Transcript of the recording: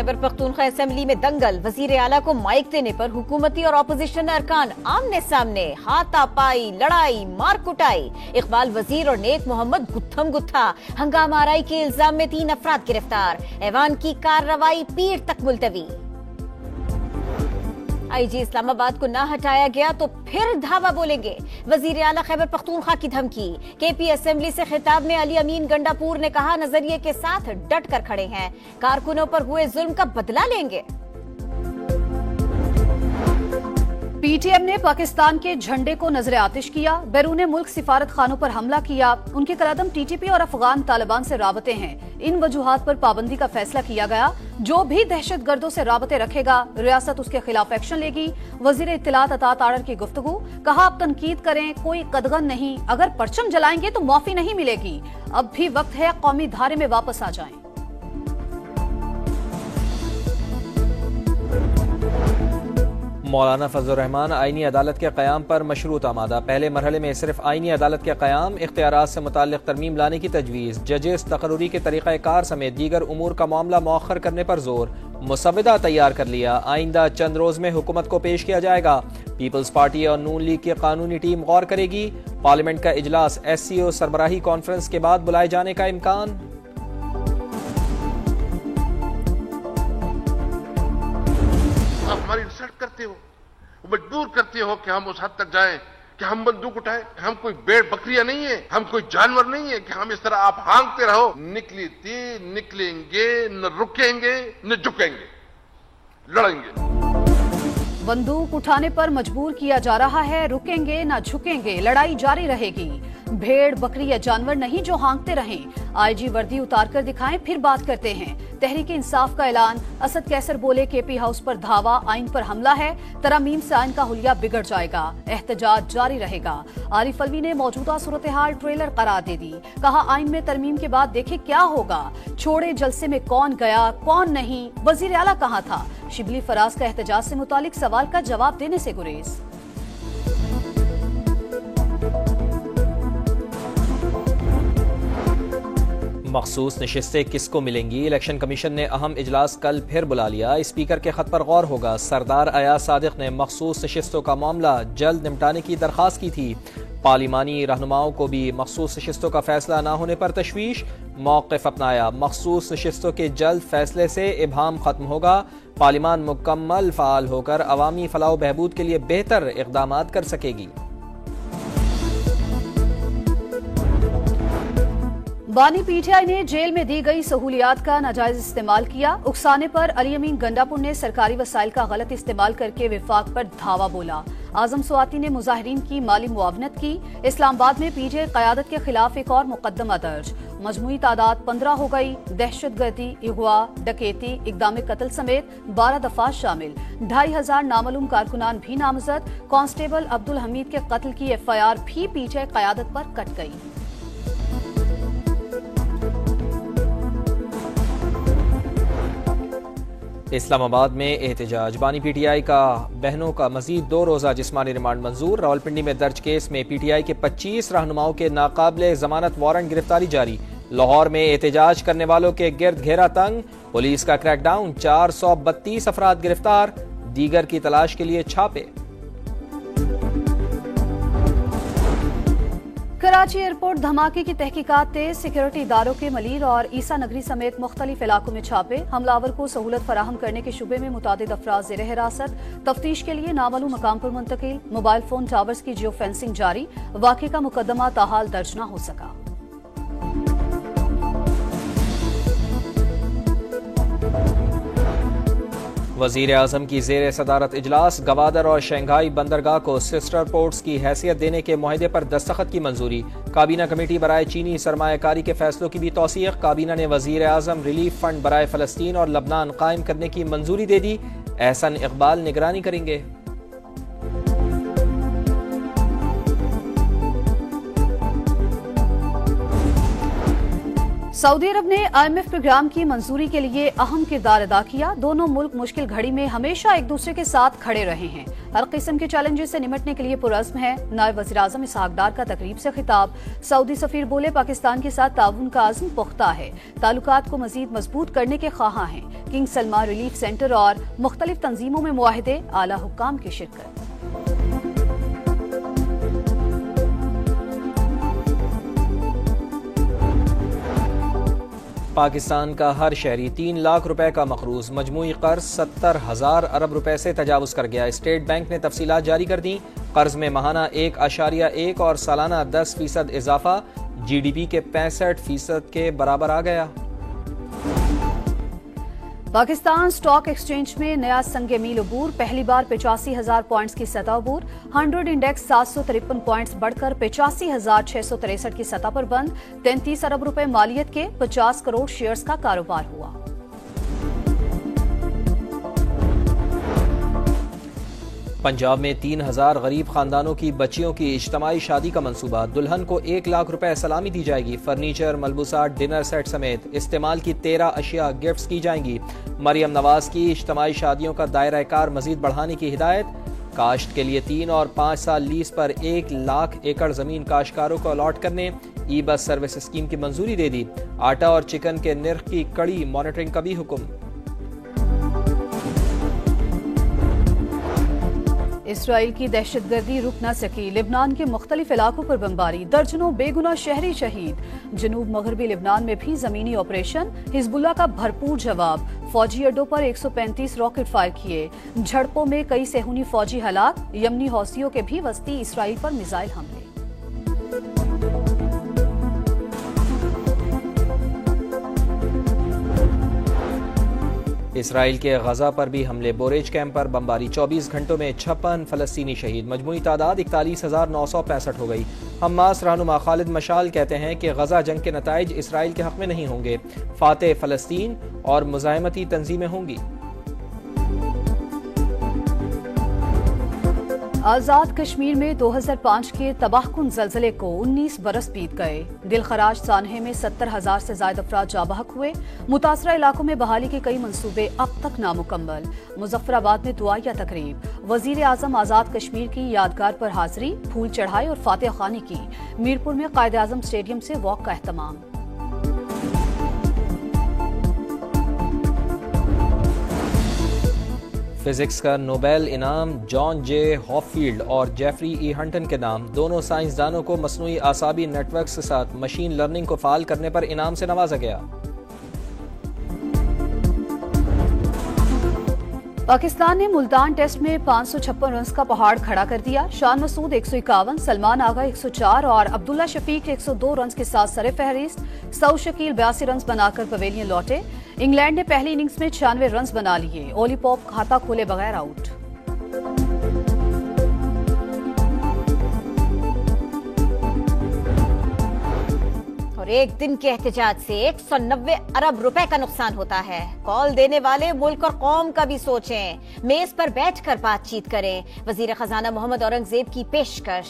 Khyber Pakhtunkhwa assembly में दंगल, वजीर आला को माइक देने पर हुकूमती और ऑपोजिशन अरकान आमने सामने, हाथापाई, लड़ाई, मार कुटाई। इकबाल वजीर और नेक मोहम्मद गुत्थम गुत्था, हंगामा आराई के इल्जाम में 3 अफराद गिरफ्तार। ऐवान की कार्रवाई पीर तक मुलतवी। आईजी इस्लामाबाद को ना हटाया गया तो फिर धावा बोलेंगे, वजीर आला खैबर पख्तूनख्वा की धमकी। केपी असेंबली से खिताब में अली अमीन गंडापुर ने कहा, नजरिए के साथ डट कर खड़े हैं, कारकुनों पर हुए जुल्म का बदला लेंगे। पीटीएम ने पाकिस्तान के झंडे को नजर आतिश किया, बैरूने मुल्क सिफारत खानों पर हमला किया। उनके कलअदम टीटीपी और अफगान तालिबान से राबते हैं। इन वजूहात पर पाबंदी का फैसला किया गया। जो भी दहशतगर्दों से राबते रखेगा, रियासत उसके खिलाफ एक्शन लेगी। वजीर इत्तलात अतात आडर की गुफ्तगू, कहा अब तनकीद करें, कोई कदगन नहीं, अगर परचम जलाएंगे तो माफी नहीं मिलेगी। अब भी वक्त है कौमी धारे में वापस आ जाएं। मौलाना फजलुर रहमान आईनी अदालत के क़याम पर मशरूत आमादा। पहले मरहले में सिर्फ आईनी अदालत के क़याम, इख्तियारात से मुताल्लिक़ तरमीम लाने की तजवीज़, जजेस तकर्रुरी के तरीक़ाकार समेत दीगर उमूर का मामला मौखर करने पर जोर। मुसविदा तैयार कर लिया, आइंदा चंद रोज में हुकूमत को पेश किया जाएगा। पीपल्स पार्टी और नून लीग की कानूनी टीम गौर करेगी। पार्लियामेंट का इजलास SCO सरबराही कॉन्फ्रेंस के बाद बुलाए जाने का इम्कान। हमारी इंसल्ट करते हो, मजबूर करते हो कि हम उस हद तक जाएं कि हम बंदूक उठाएं। हम कोई भेड़ बकरियां नहीं है, हम कोई जानवर नहीं है कि हम इस तरह आप हांकते रहो। निकली थी, निकलेंगे, न रुकेंगे न झुकेंगे, लड़ेंगे। बंदूक उठाने पर मजबूर किया जा रहा है, रुकेंगे ना झुकेंगे, लड़ाई जारी रहेगी। भेड़ बकरी या जानवर नहीं जो हांकते रहें। आईजी वर्दी उतार कर दिखाएं, फिर बात करते हैं। तहरीक इंसाफ का ऐलान, असद कैसर बोले केपी हाउस पर धावा, आइन पर हमला है, तरामीम से आइन का हुलिया बिगड़ जाएगा, एहतजाज जारी रहेगा। आरिफ अलवी ने मौजूदा सूरत हाल ट्रेलर करार दे दी, कहा आइन में तरमीम के बाद देखे क्या होगा। छोड़े जलसे में कौन गया कौन नहीं, वजीर आला कहाँ था। शिबली फराज का एहतजाज से मुतालिक सवाल का जवाब देने से गुरेज। मखसूस नशिस्तें किसको मिलेंगी, इलेक्शन कमीशन ने अहम इजलास कल फिर बुला लिया। स्पीकर के खत पर गौर होगा। सरदार अयाज सादिक ने मखसूस नशिस्तों का मामला जल्द निपटाने की दरख्वास्त की थी। पार्लिमानी रहनुमाओं को भी मखसूस नशिस्तों का फैसला न होने पर तशवीश, मौक़िफ़ अपनाया। मखसूस नशिस्तों के जल्द फैसले से इबहाम खत्म होगा। पार्लिमान मुकम्मल फ़ाल होकर अवामी फलाह बहबूद के लिए बेहतर इक़दामात कर सकेगी। बानी पीटीआई ने जेल में दी गई सहूलियात का नाजायज इस्तेमाल किया। उकसाने पर अली अमीन गंडापुर ने सरकारी वसाइल का गलत इस्तेमाल करके विफाक पर धावा बोला। आजम स्वाति ने मुजाहिरीन की माली मुआवनत की। इस्लामाबाद में पीटीआई क़यादत के खिलाफ एक और मुकदमा दर्ज। मजमूई तादाद 15 हो गई। दहशतगर्दी, अगवा, डकैती, इक़दाम कत्ल समेत 12 दफा शामिल। 2500 नामालूम कारकुनान भी नामजद। कांस्टेबल अब्दुल हमीद के कत्ल की FIR भी पीटीआई क़यादत पर कट गई। इस्लामाबाद में एहतजाज, बानी पीटीआई का बहनों का मजीद 2 रोज़ा जिस्मानी रिमांड मंजूर। रावलपिंडी में दर्ज केस में पीटीआई के 25 रहनुमाओं के नाकाबिले जमानत वारंट गिरफ्तारी जारी। लाहौर में एहतजाज करने वालों के गिर्द घेरा तंग, पुलिस का क्रैकडाउन, 432 अफराद गिरफ्तार, दीगर की तलाश के लिए छापे। कराची एयरपोर्ट धमाके की तहकीकात तेज, सिक्योरिटी इदारों के मलीर और ईसा नगरी समेत मुख्तलिफ इलाकों में छापे। हमलावर को सहूलत फराहम करने के शुबे में मुतादिद अफराद ज़ेर हिरासत, तफ्तीश के लिए नामालूम मकाम पर मुंतकिल। मोबाइल फोन टावर्स की जियो फेंसिंग जारी, वाक़े का मुकदमा ताहाल दर्ज न हो सका। वज़ीर आज़म की ज़ेर सदारत इजलास, गवादर और शंघाई बंदरगाह को सिस्टर पोर्ट्स की हैसियत देने के मुआहदे पर दस्तखत की मंजूरी। काबीना कमेटी बराए चीनी सरमायाकारी के फैसलों की भी तौसीक़। काबीना ने वज़ीर आज़म रिलीफ फंड बराए फ़लस्तीन और लबनान कायम करने की मंजूरी दे दी। एहसन इकबाल निगरानी करेंगे। सऊदी अरब ने IMF प्रोग्राम की मंजूरी के लिए अहम किरदार अदा किया। दोनों मुल्क मुश्किल घड़ी में हमेशा एक दूसरे के साथ खड़े रहे हैं। हर किस्म के चैलेंजेस से निपटने के लिए पुरज़्म है। नायब वज़ीर आज़म इसहाक डार का तकरीब से खिताब। सऊदी सफीर बोले, पाकिस्तान के साथ ताउन का अज़्म पुख्ता है, ताल्लुकात को मजीद मजबूत करने के ख्वाहां हैं। किंग सलमान रिलीफ सेंटर और मुख्तलिफ तंजीमों में मुआहिदे, आला हुक्काम की शिरकत। पाकिस्तान का हर शहरी 3 लाख रुपए का मखरूज मजमूई कर्ज 70,000 अरब रुपए से तजावुज कर गया। स्टेट बैंक ने तफसीलात जारी कर दी। कर्ज में माहाना 1.1 और सालाना 10% इजाफा GDP के 65% के बराबर आ गया। पाकिस्तान स्टॉक एक्सचेंज में नया संगे मील अबूर, पहली बार 85,000 पॉइंट्स की सतह अबूर। 100 इंडेक्स 753 पॉइंट्स बढ़कर 85,663 की सतह पर बंद। 33 अरब रुपए मालियत के 50 करोड़ शेयर्स का कारोबार हुआ। पंजाब में 3,000 गरीब खानदानों की बच्चियों की इज्तमाई शादी का मंसूबा। दुल्हन को 1 लाख रुपए सलामी दी जाएगी। फर्नीचर, मलबूसात, डिनर सेट समेत इस्तेमाल की 13 अशिया गिफ्ट्स की जाएंगी। मरियम नवाज की इज्तमाई शादियों का दायरा कार मजीद बढ़ाने की हिदायत। काश्त के लिए 3 और 5 साल लीज पर 1 लाख एकड़ जमीन काश्तकारों को अलॉट करने ई बस सर्विस स्कीम की मंजूरी दे दी। आटा और चिकन के निर्ख की कड़ी मॉनिटरिंग का भी हुक्म। इसराइल की दहशतगर्दी रुक न सकी, लिबनान के मुख्तलिफ इलाकों पर बमबारी, दर्जनों बेगुनाह शहरी शहीद। जनूब मगरबी लिबनान में भी जमीनी ऑपरेशन, हिजबुल्लाह का भरपूर जवाब। फौजी अड्डों पर 135 रॉकेट फायर किए। झड़पों में कई सेहूनी फौजी हलाक। यमनी हौसियों के भी वस्ती इसराइल पर मिसाइल हमले। इसराइल के गजा पर भी हमले, बोरेज कैंप पर बमबारी। 24 घंटों में 56 फलस्तीनी शहीद। मजमूई तादाद 41,965 हो गई। हमास रहनुमा खालिद मशाल कहते हैं कि गजा जंग के नताइज इसराइल के हक में नहीं होंगे। फातेह फलस्तीन और मुजाहिमती तंजीमें होंगी। आजाद कश्मीर में 2005 के तबाहकुन जलजले को 19 बरस बीत गए। दिलखराज सानहे में 70,000 से ज्यादा अफराद जाबहक हुए। मुतासरा इलाकों में बहाली के कई मंसूबे अब तक नामुकम्मल। मुजफ्फराबाद में दुआया तकरीब। वजीर आजम आजाद कश्मीर की यादगार पर हाजिरी, फूल चढ़ाए और फातेह खानी की। मीरपुर में कायद आजम स्टेडियम से वॉक का एहतमाम। फिजिक्स का नोबेल इनाम जॉन जे हॉपफील्ड और जेफरी ई हंटन के नाम। दोनों साइंसदानों को मसनूई आसाबी नेटवर्क के साथ मशीन लर्निंग को फाल करने पर इनाम से नवाजा गया। पाकिस्तान ने मुल्तान टेस्ट में 556 रन का पहाड़ खड़ा कर दिया। शान मसूद 151, सलमान आगा 104 और अब्दुल्ला शफीक 102 रन के साथ सरे फहरिस्त। सऊद शकील 82 रन बनाकर पवेलियन लौटे। इंग्लैंड ने पहली इनिंग्स में 96 रन बना लिए। ओली पॉप खाता खोले बगैर आउट। और एक दिन के एहतजाज से 190 अरब रुपए का नुकसान होता है। कॉल देने वाले मुल्क और कौम का भी सोचें। मेज पर बैठकर बातचीत करें। वजीर खजाना मोहम्मद औरंगजेब की पेशकश।